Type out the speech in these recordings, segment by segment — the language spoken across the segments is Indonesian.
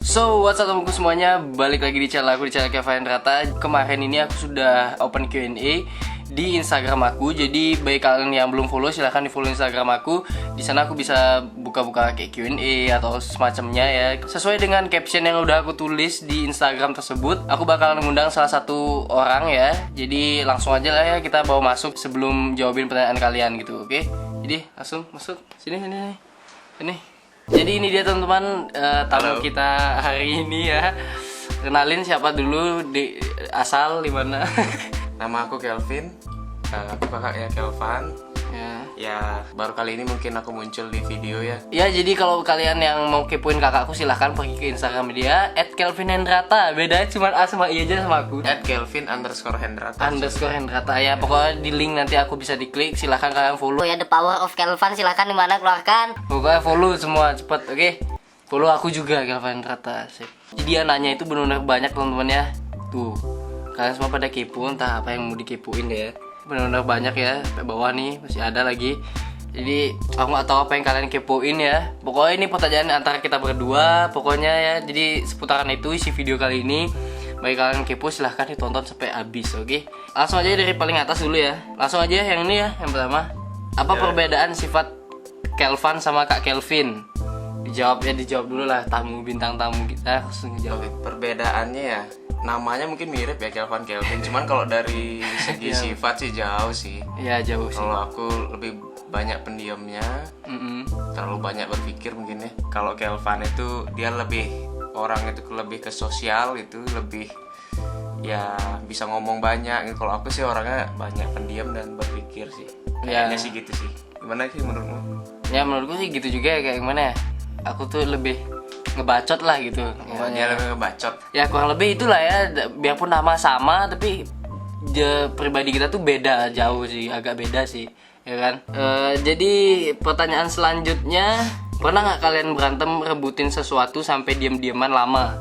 So, what's up teman-temanku semuanya, balik lagi di channel aku, di channel Kevin Rata. Kemarin ini aku sudah open Q&A di Instagram aku. Jadi bagi kalian yang belum follow, silahkan di follow Instagram aku. Di sana aku bisa buka-buka kayak Q&A atau semacamnya ya. Sesuai dengan caption yang udah aku tulis di Instagram tersebut, aku bakal mengundang salah satu orang ya. Jadi langsung aja lah ya, kita bawa masuk sebelum jawabin pertanyaan kalian gitu, oke? Jadi langsung masuk, sini. Jadi ini dia teman-teman, tamu Halo. kita hari ini ya. Kenalin siapa dulu, asal di mana? Nama aku Kelvin, aku kakaknya Kelvan. Ya, baru kali ini mungkin aku muncul di video ya. Ya, jadi kalau kalian yang mau kepoin kakakku silahkan pergi ke Instagram dia @kelvinhendrata. Beda cuma A sama I aja sama aku. @kelvin_hendrata. _hendrata ya. Pokoknya di link nanti aku bisa diklik. Silahkan kalian follow. Oh ya, the power of Kelvan, silahkan dimana keluarkan. Pokoknya follow semua cepet, oke? Follow aku juga Kelvin Hendrata. Sip. Jadi anaknya itu benar-benar banyak teman-teman ya. Tuh, kalian semua pada kepo, entah apa yang mau dikepoin deh ya. Benar-benar banyak ya, sampai bawah nih masih ada lagi. Jadi aku nggak tahu apa yang kalian kepoin ya. Pokoknya ini pertanyaan antara kita berdua. Pokoknya ya, jadi seputaran itu isi video kali ini. Bagi kalian kepo silahkan ditonton sampai habis, oke? Langsung aja dari paling atas dulu ya. Langsung aja yang ini ya, yang pertama. Apa Ya. perbedaan sifat Kelvan sama Kak Kelvin? Dijawab dulu lah, bintang tamu kita langsung jawab. Oke, perbedaannya ya, namanya mungkin mirip ya, Kelvin. Cuman kalau dari segi sifat sih jauh sih. Ya jauh sih. Kalau aku lebih banyak pendiamnya, terlalu banyak berpikir mungkin ya. Kalau Kelvan itu dia lebih, orang itu lebih ke sosial, itu lebih ya bisa ngomong banyak gitu. Kalau aku sih orangnya banyak pendiam dan berpikir sih. Kayaknya sih gitu sih. Gimana sih menurutmu? Ya menurutku sih gitu juga ya, kayak gimana ya. Aku tuh lebih ngebacot lah gitu. Ya, dia lebih ngebacot. Ya kurang lebih itulah ya, biarpun nama sama tapi pribadi kita tuh beda jauh sih, agak beda sih, ya kan. Jadi pertanyaan selanjutnya, pernah nggak kalian berantem rebutin sesuatu sampai diam-diaman lama?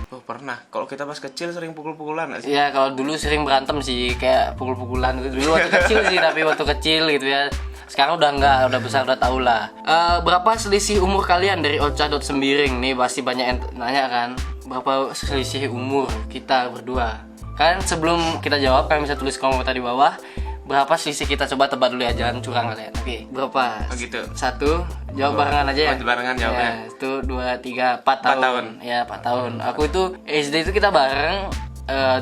Oh pernah. Kalau kita pas kecil sering pukul-pukulan nggak sih? Ya kalau dulu sering berantem sih, kayak pukul-pukulan gitu. Dulu waktu kecil sih, tapi waktu kecil gitu ya. Sekarang udah enggak, udah besar, udah tau lah. Berapa selisih umur kalian dari Ocha.sembiring? Nih pasti banyak yang nanya kan. Berapa selisih umur kita berdua? Kan sebelum kita jawab, kalian bisa tulis komentar di bawah. Berapa selisih kita, coba tebak dulu ya, jangan curang kalian. Oke, berapa? Oh gitu. Satu, jawab barengan aja ya. Oh, barengan jawabnya. Ya, itu 2, 3, 4 tahun. 4 tahun. Ya, 4 tahun. Aku itu SD itu kita bareng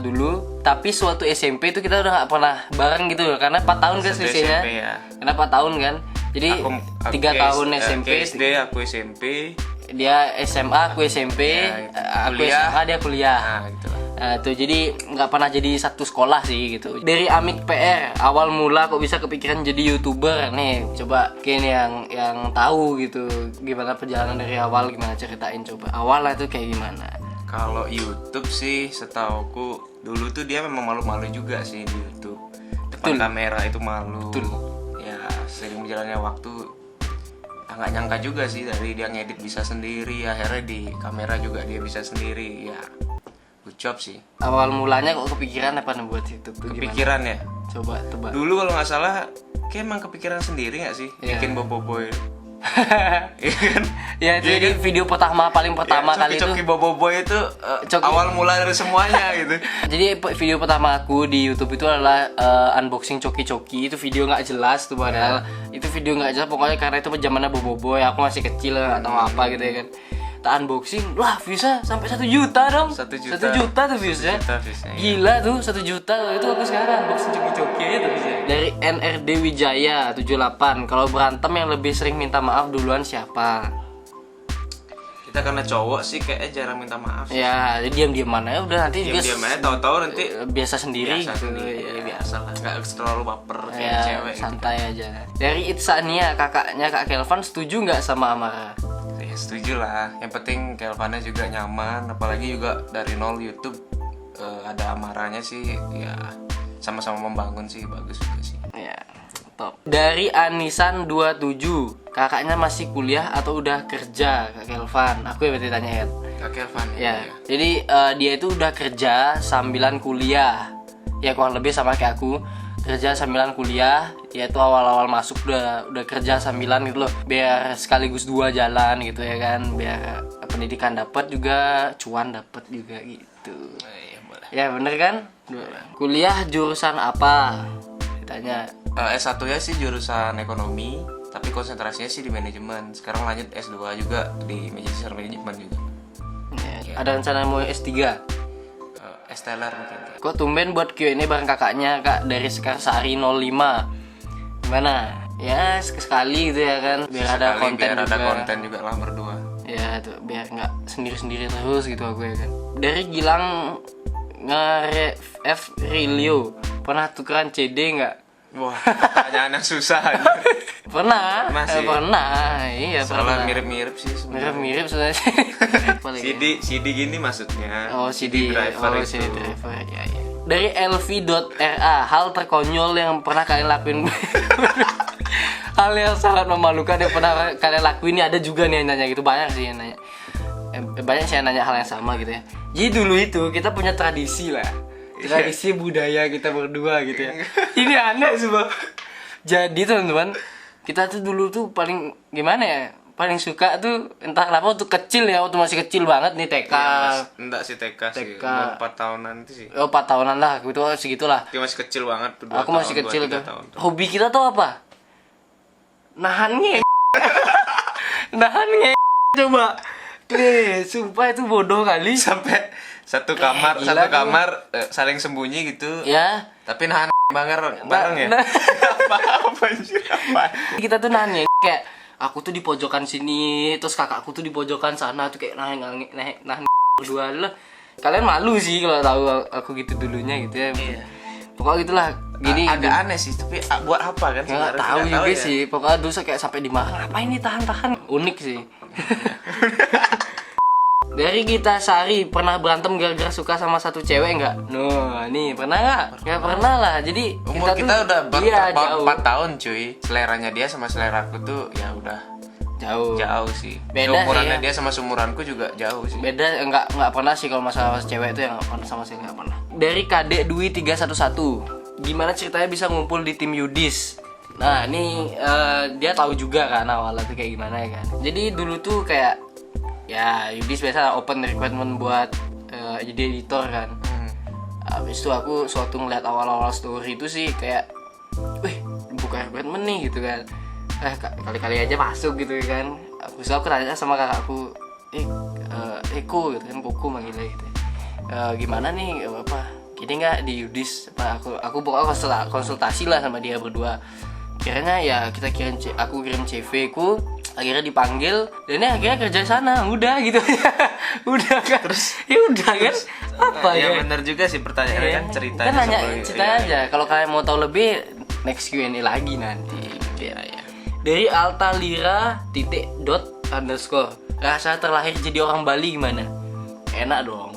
dulu, tapi suatu SMP itu kita udah nggak pernah bareng gitu loh, karena 4 tahun kan Satu selisihnya. SMP ya. Karena 4 tahun kan. Jadi 3 tahun SMP, SD, aku SMP. dia SMA, aku SMP, Ya, gitu. aku Kuliah. SMA, dia kuliah. Nah gitu lah. Tuh jadi nggak pernah jadi satu sekolah sih gitu. Dari Amik PR, awal mula kok bisa kepikiran jadi YouTuber nih? Coba mungkin yang tahu gitu gimana perjalanan dari awal, gimana ceritain coba. Awalnya tuh kayak gimana? Kalau YouTube sih, setauku dulu tuh dia memang malu-malu juga sih di YouTube. Depan kamera itu malu. Betul. Ya sering berjalannya waktu, nggak nyangka juga sih, dari dia ngedit bisa sendiri, akhirnya di kamera juga dia bisa sendiri. Ya good job sih. Awal mulanya kok kepikiran apa nih buat YouTube tuh gimana? Kepikiran ya. Coba tebak. Dulu kalau nggak salah, kayak emang kepikiran sendiri nggak sih, Iya. bikin boboiboy. Iya kan? Ya itu jadi video paling pertama kali itu. Coki boboiboy itu Coki- awal mula dari semuanya gitu. Jadi video pertama aku di YouTube itu adalah unboxing coki-coki. Itu video nggak jelas tuh padahal. Itu video nggak jelas pokoknya, karena itu zamannya boboiboy. Aku masih kecil nggak tahu apa gitu ya kan. Tak unboxing, wah viewsnya sampai 1 juta dong. 1 juta. 1 juta tuh viewsnya. 1 juta viewsnya, iya. Gila tuh 1 juta. Itu aku sekarang unboxing coki-coki aja tuh viewsnya. Dari NRD Wijaya 78. Kalau berantem yang lebih sering minta maaf duluan siapa? Kita karena cowok sih kayaknya jarang minta maaf. Ya, diam-diam mana ya udah nanti juga Diam-diam aja, tahu-tahu nanti biasa sendiri biasa gitu. sendiri. Ya, biasa lah, nggak terlalu baper kayak Ya, cewek gitu. santai aja. Dari Itsania, kakaknya Kak Kelvan, setuju nggak sama Amara? Ya setuju lah, yang penting Kelvana juga nyaman, apalagi juga dari nol YouTube ada amaranya sih, ya sama-sama membangun sih, bagus juga sih. Ya, top. Dari Anisan 27, kakaknya masih kuliah atau udah kerja Kak Kelvan? Aku ya berarti tanya ya. Kak Kelvan Ya, jadi dia itu udah kerja sambilan kuliah. Ya kurang lebih sama kayak aku. Kerja sambilan kuliah, ya itu awal-awal masuk udah kerja sambilan gitu loh, biar sekaligus 2 jalan gitu ya kan, biar pendidikan dapat juga, cuan dapat juga gitu. Iya, boleh. Ya bener kan? Kuliah jurusan apa? Ditanya. S1 ya sih jurusan ekonomi, tapi konsentrasinya sih di manajemen. Sekarang lanjut S2 juga di manajemen juga. Ya, ada rencana mau S3? Estelar mungkin. Kok tumben buat Q&A bareng kakaknya Kak dari Sekarsari 05. Gimana? Ya sekali gitu ya kan, biar ada Sekali konten biar juga. ada konten juga lah berdua. Ya tuh biar nggak sendiri-sendiri terus gitu aku ya kan. Dari Gilang F Rilio, pernah tukeran CD nggak? Wah, pertanyaan yang susah. Pernah, Pernah sih. Pernah, iya Soalnya pernah. mirip-mirip sih sebenarnya. Mirip sebenarnya. Paling ya. CD gini maksudnya. Oh CD driver oh, itu. CD driver ya, ya. Dari LV.RA, hal terkonyol yang pernah kalian lakuin. Hal yang sangat memalukan yang pernah kalian lakuin ini ada juga nih yang nanya gitu, banyak sih yang nanya. Banyak sih yang nanya hal yang sama gitu ya. Jadi dulu itu kita punya tradisi lah, tradisi budaya kita berdua gitu ya. Ini aneh semua. Jadi teman-teman, kita tuh dulu tuh paling gimana ya? Paling suka tuh entah kenapa waktu kecil ya, waktu masih kecil banget nih TK. Enggak sih TK sih, TK. umur 4 tahunan itu sih. Oh 4 tahunan lah, gitu segitulah. Dia masih kecil banget tuh, 2 Aku masih tahun, kecil 2, 3 tuh. tahun. Hobi kita tuh apa? Nahan nge. Nahan nge. Coba. Sumpah itu bodoh kali. Sampai satu kamar, gila tuh. saling sembunyi gitu. Ya. Tapi nahan bareng ya. Nah. Apa anjir apa? Kita tuh nahan nge. Kayak aku tuh di pojokan sini, terus kakakku tuh di pojokan sana tuh kayak nahan berdua lah. Kalian malu sih kalau tahu aku gitu dulunya gitu ya. Iya. Pokoknya gitulah. Gini Agak aneh sih, tapi buat apa kan? nggak sebenarnya? tahu Tidak juga ya. sih. Pokoknya dulu saya kayak sampai dimarahin. Ngapain nih tahan-tahan? Unik sih. Dari Gita Sari, pernah berantem gara-gara suka sama satu cewek nggak? No, nih pernah nggak? Nggak pernah lah. Jadi Umur kita tuh- udah iya, jauh. 4 tahun cuy. Seleranya dia sama selera aku tuh ya udah Jauh. jauh sih. Beda Umurannya sih ya. dia sama seumuranku juga jauh sih. Beda nggak pernah sih kalau masalah cewek itu yang nggak pernah sama sekali nggak pernah. Dari KD Dwi 311, gimana ceritanya bisa ngumpul di tim Yudis? Nah ini dia tahu juga kan awalnya tuh kayak gimana ya kan. Jadi dulu tuh kayak ya Yudis biasa open requirement buat jadi editor kan. Habis itu aku suatu ngeliat awal-awal story itu sih kayak, wih buka requirement nih gitu kan. Kali-kali aja masuk gitu kan. Aku tanya sama kakakku, Eko gitu kan, Koko manggilnya gitu. Gimana nih apa? Gini nggak di Yudis? Aku pokoknya konsultasi lah sama dia berdua. Akhirnya ya kita aku kirim CV ku, akhirnya dipanggil dan ini akhirnya kerja sana, udah gitu. Udah kan? Terus ya udah kan? Apa ya? ya? Benar juga sih pertanyaannya kan ceritanya. Kan nanya sebelum- cerita iya, aja. Kalau kalian mau tahu lebih, next Q&A lagi nanti. Iya, iya. Dari Altalira __. Rasa terlahir jadi orang Bali gimana? Enak dong.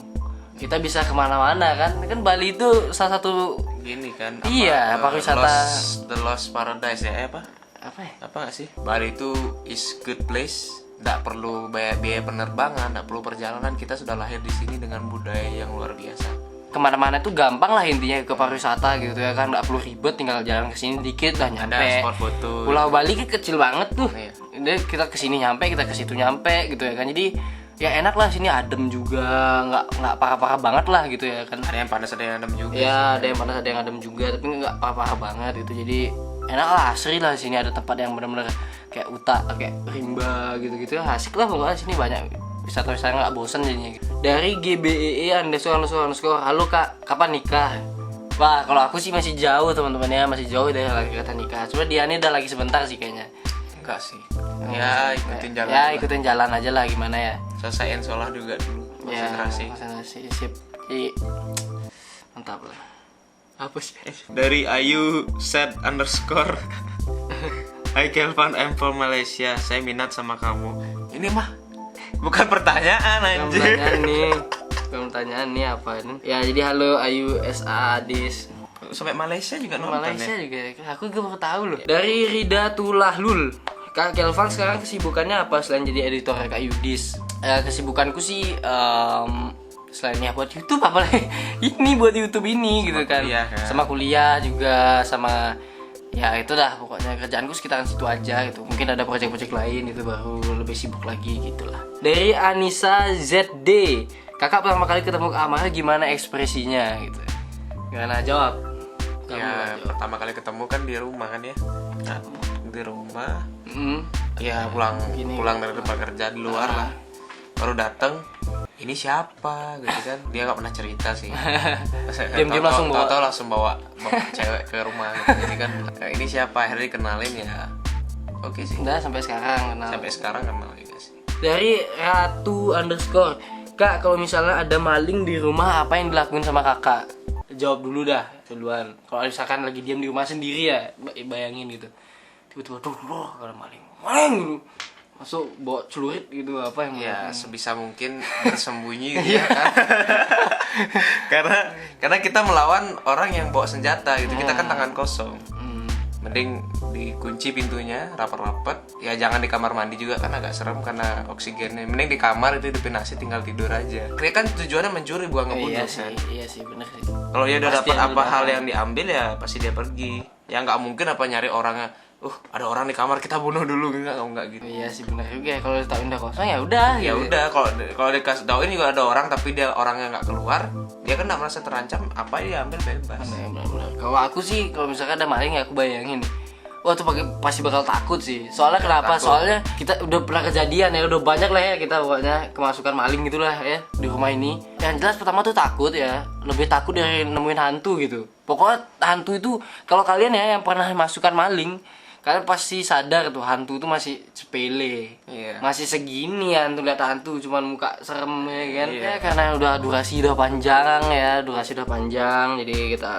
Kita bisa kemana-mana kan? Kan Bali itu salah satu Gini kan. Iya, pariwisata. The Lost Paradise ya, apa? apa ya? Apa nggak sih? Bali itu is good place. Nggak perlu biaya penerbangan, nggak perlu perjalanan. Kita sudah lahir di sini dengan budaya yang luar biasa. Kemana-mana tuh gampang lah intinya ke pariwisata gitu ya kan, nggak perlu ribet, tinggal jalan ke sini dikit dah nyampe. Ada spot foto. Pulau Bali kan kecil banget tuh. Iya. Jadi kita kesini nyampe, kita ke situ nyampe gitu ya kan. Jadi ya enak lah, sini adem juga, nggak parah-parah banget lah gitu ya kan. Ada yang panas, ada yang adem juga. Ya ada yang panas, ada yang adem juga, tapi nggak parah-parah banget gitu. Jadi enak lah, asri lah sini, ada tempat yang benar-benar kayak kayak rimba gitu-gitu, asik lah pokoknya sini banyak wisata-wisata nggak bosan jadinya. Dari GBEE ___, halo kak, kapan nikah? Wah kalau aku sih masih jauh teman-teman ya, masih jauh dari lagi kata nikah. Cuma dia ini udah lagi sebentar sih kayaknya. Enggak sih. Ya ikutin jalan. Ya lah. ikutin jalan aja lah, gimana ya. Selesaiin sholat juga dulu. Konsentrasi. Konsentrasi sip. Jadi, mantap lah. Apa sih? Dari Ayu set _ Hai Kelvan, I'm from Malaysia. Saya minat sama kamu. Ini mah bukan pertanyaan anjir. Pertanyaan nih. Pertanyaan nih apa ini? Ya jadi halo Ayu SA Adis. Sampai Malaysia juga nonton Malaysia ya. juga. Aku juga baru tahu loh. Dari Rida Tulahlul. Kak Kelvan sekarang kesibukannya apa selain jadi editor Kak Yudis? Kesibukanku sih selain ya buat YouTube apa lagi? Ini buat YouTube ini gitu kan. Kuliah, kan. Sama kuliah juga, sama ya itu dah pokoknya kerjaanku sekitaran situ aja gitu. Mungkin ada project-project lain itu baru lebih sibuk lagi gitulah. Dari Anissa ZD, kakak pertama kali ketemu Kak Amara gimana ekspresinya gitu? Gimana jawab? Kamu Ya jawab. pertama kali ketemu kan di rumah kan ya. Nah, di rumah Hmm. ya pulang Gini. dari tempat kerja di luar lah, baru dateng, ini siapa gitu kan, dia nggak pernah cerita sih. Diam-diam langsung bawa. tahu langsung bawa cewek ke rumah gitu. Jadi kan ini siapa, akhirnya dikenalin ya. Oke sih, Udah sampai sekarang kenal. sampai sekarang kenal juga sih. Dari Ratu underscore, Kak kalau misalnya ada maling di rumah apa yang dilakuin sama kakak? Jawab dulu dah duluan. Kalau misalkan lagi diam di rumah sendiri ya, bayangin gitu. Tiba-tiba duh, ada maling gitu. Masuk bawa celurit gitu apa yang Ya dilakuin? sebisa mungkin bersembunyi gitu ya kan. karena kita melawan orang yang bawa senjata gitu, kita kan tangan kosong. Hmm. Mending dikunci pintunya rapat-rapat, ya jangan di kamar mandi juga kan agak serem karena oksigennya. Mending di kamar itu hidupin AC tinggal tidur aja. Karena kan tujuannya mencuri bukan ngebunuh Iya kan. sih, iya sih bener sih. Kalau dia udah Pasti dapat yang apa udah hal tahu. yang diambil ya pasti dia pergi. Ya nggak mungkin apa nyari orangnya. Ada orang di kamar kita bunuh dulu, nggak gitu. Iya sih bener juga. Kalau tahu udah kosong ya udah. Ya gitu. udah, kalau dikasih tauin juga ada orang tapi dia orangnya nggak keluar, dia kan nggak merasa terancam, apa dia ambil bebas. Bener, bener. Kalau aku sih kalau misalkan ada maling ya aku bayangin. Wah tuh pasti bakal takut sih. Soalnya kenapa? takut. Soalnya kita udah pernah kejadian ya, udah banyak lah ya kita pokoknya kemasukan maling gitulah ya di rumah ini. Yang jelas pertama tuh takut ya, lebih takut dari nemuin hantu gitu. Pokoknya hantu itu kalau kalian ya yang pernah masukkan maling, kalian pasti sadar tuh hantu itu masih sepele. Iya. Masih segini ya hantu, lihat hantu cuman muka serem ya kan. Iya. Ya karena udah durasi udah panjang ya, jadi kita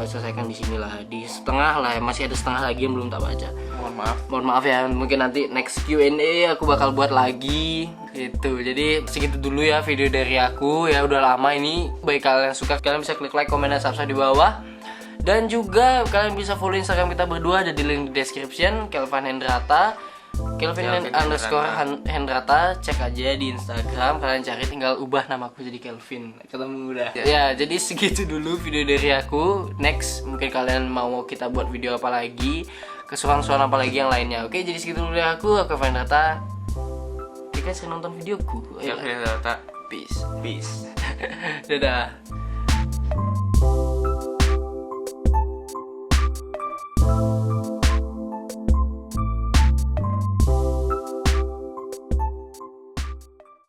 selesaikan di sini lah, di setengah lah, masih ada setengah lagi yang belum tak baca. Mohon maaf ya, mungkin nanti next Q&A aku bakal buat lagi gitu. Jadi segitu dulu ya video dari aku ya, udah lama ini. Baik kalian suka, kalian bisa klik like, komen, dan subscribe di bawah. Dan juga kalian bisa follow Instagram kita berdua, ada di link di description. Kelvin Hendrata, Kelvin underscore Hendrata, cek aja di Instagram. Kalian cari, tinggal ubah namaku jadi Kelvin, ketemu udah. Ya jadi segitu dulu video dari aku. Next mungkin kalian mau kita buat video apa lagi, kesukaan apa lagi yang lainnya. Oke, jadi segitu dulu dari aku Kelvin Hendrata. Oke, sering nonton videoku. Ya, Ayolah. ternyata Peace. peace. Dadah.